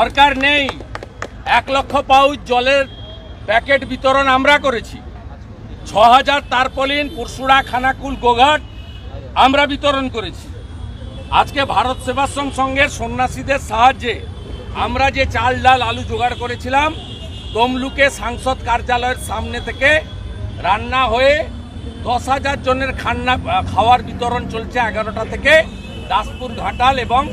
সরকার নেই। 1 লক্ষ পাউচ জলের প্যাকেট বিতরণ আমরা করেছি। 6000 তারপলিন পুরসুড়া, খানাকুল, গোঘাট আমরা বিতরণ করেছি। আজকে ভারত সেবাশ্রম সংঘের সন্ন্যাসীদের সাহায্যে আমরা যে চাল, ডাল, আলু জোগাড় করেছিলাম, তমলুকে সাংসদ কার্যালয়ের সামনে থেকে রান্না হয়ে 10,000 জনের খাওয়ার বিতরণ চলছে 11টা থেকে দাসপুর, ঘাটাল এবং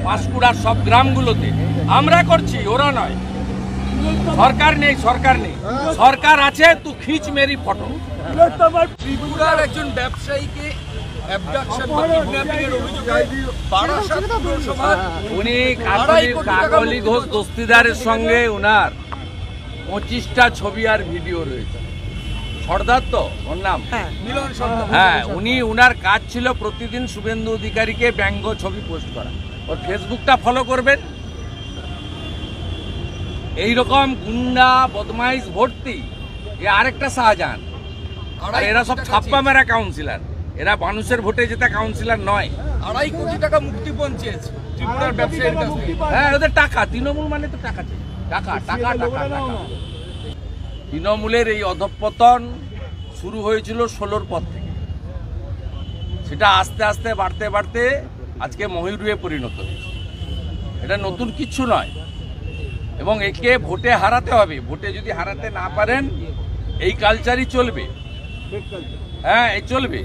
পাঁশকুড়ার সব গ্রামগুলোতে আমরা করছি, ওরা নয়। সরকার নেই, সরকার নেই। সরকার আছে তো খিচ মেরি ফটো। ত্রিপুরার একজন ব্যবসায়ীকে উনি কাকলি ঘোষ দস্তিদারের সঙ্গে উনার 25টা ছবি আর ভিডিও রয়েছে। সর্দার তো ওর নাম, হ্যাঁ। উনার কাজ ছিল প্রতিদিন শুভেন্দু অধিকারীকে ব্যঙ্গ ছবি পোস্ট করা। ওর ফেসবুকটা ফলো করবেন। এইরকম গুন্ডা বদমাইশ ভর্তি। এ আরেকটা শাহজাহান। আর এরা সব ছাপ্পা মেরা কাউন্সিলর। এরা মানুষের ভোটে জেতা কাউন্সিলর নয়। 2.5 কোটি টাকা মুক্তিপণ চেয়েছে ত্রিপুরার ব্যবসায়ীর কাছ থেকে। হ্যাঁ, ওদের টাকা। তৃণমূল মানে তো টাকা চাই, টাকা টাকা টাকা টাকা। তৃণমূলের এই অধঃপতন শুরু হয়েছিল 16র পর থেকে। সেটা আস্তে আস্তে বাড়তে বাড়তে আজকে মহিরুহে পরিণত হয়েছে। এটা নতুন কিছু নয় এবং একে ভোটে হারাতে হবে। ভোটে যদি হারাতে না পারেন এই কালচারই চলবে। হ্যাঁ, এই চলবে।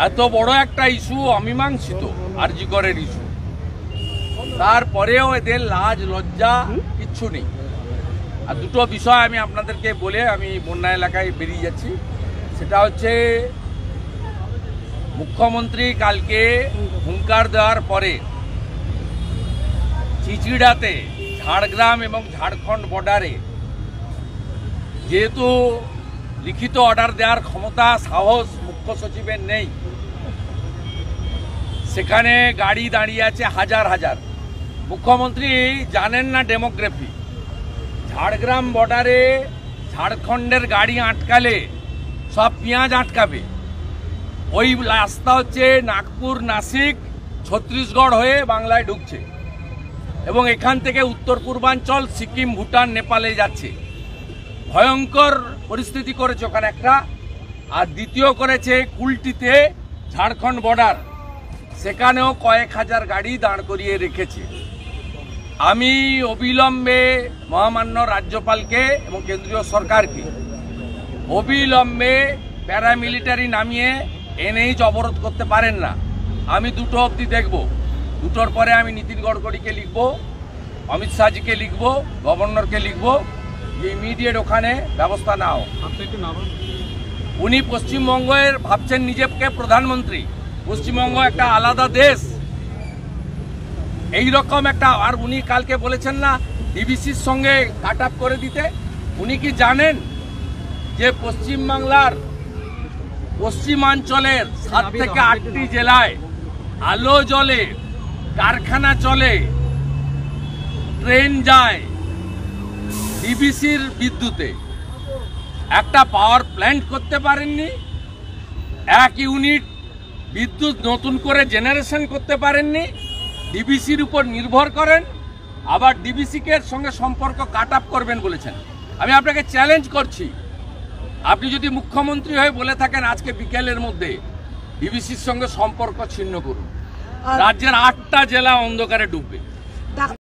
এত বড় একটা ইস্যু অমীমাংসিত, আরজিকরের ইস্যু, তারপরেও এদের লাজ লজ্জা কিচ্ছু নেই। আর দুটো বিষয় আমি আপনাদেরকে বলে আমি বন্যা এলাকায় বেরিয়ে যাচ্ছি। সেটা হচ্ছে, মুখ্যমন্ত্রী কালকে হুঙ্কার দেওয়ার পরে চিচিড়াতে, ঝাড়গ্রাম এবং ঝাড়খণ্ড বর্ডারে যেহেতু লিখিত অর্ডার দেওয়ার ক্ষমতা, সাহস মুখ্য সচিবের নেই, সেখানে গাড়ি দাঁড়িয়ে আছে হাজার হাজার। মুখ্যমন্ত্রী জানেন না ডেমোগ্রাফি। ঝাড়গ্রাম বর্ডারে ঝাড়খণ্ডের গাড়ি আটকালে সব পেঁয়াজ আটকাবে। ওই রাস্তা হচ্ছে নাগপুর, নাসিক, ছত্তিশগড় হয়ে বাংলায় ঢুকছে এবং এখান থেকে উত্তর পূর্বাঞ্চল, সিকিম, ভুটান, নেপালে যাচ্ছে। ভয়ঙ্কর পরিস্থিতি করেছে ওখানে একটা। আর দ্বিতীয় করেছে কুলটিতে, ঝাড়খণ্ড বর্ডার, সেখানেও কয়েক হাজার গাড়ি দাঁড় করিয়ে রেখেছে। আমি অবিলম্বে মহামান্য রাজ্যপালকে এবং কেন্দ্রীয় সরকারকে অবিলম্বে প্যারামিলিটারি নামিয়ে এনএইচ অবরোধ করতে পারেন না। আমি 2টো অবধি দেখব। 2টোর পরে আমি নীতিন গডকরিকে লিখব, অমিত শাহজিকে লিখব, গভর্নরকে লিখব যে ইমিডিয়েট ওখানে ব্যবস্থা নাও। উনি পশ্চিমবঙ্গের ভাবছেন নিজেকে প্রধানমন্ত্রী। পশ্চিমবঙ্গ একটা আলাদা দেশ। এইরকম একটা, আর উনি কালকে বলেছেন না ডিবিসির সঙ্গে কাট আপ করে দিতে। উনি কি জানেন যে পশ্চিমবাংলার পশ্চিমাঞ্চলের 7 থেকে 8টি জেলায় আলো জ্বলে, কারখানা চলে, ট্রেন যায় ডিবিসির বিদ্যুতে? একটা পাওয়ার প্ল্যান্ট করতে পারেননি, 1 ইউনিট বিদ্যুৎ নতুন করে জেনারেশন করতে পারেননি, ডিবিসির উপর নির্ভর করেন, আবার ডিবিসিকে সঙ্গে সম্পর্ক কাট আপ করবেন বলেছেন। আমি আপনাকে চ্যালেঞ্জ করছি, আপনি যদি মুখ্যমন্ত্রী হয়ে বলে থাকেন আজকে বিকেলের মধ্যে ডিবিসির সঙ্গে সম্পর্ক ছিন্ন করুন, রাজ্যের 8টা জেলা অন্ধকারে ডুববে।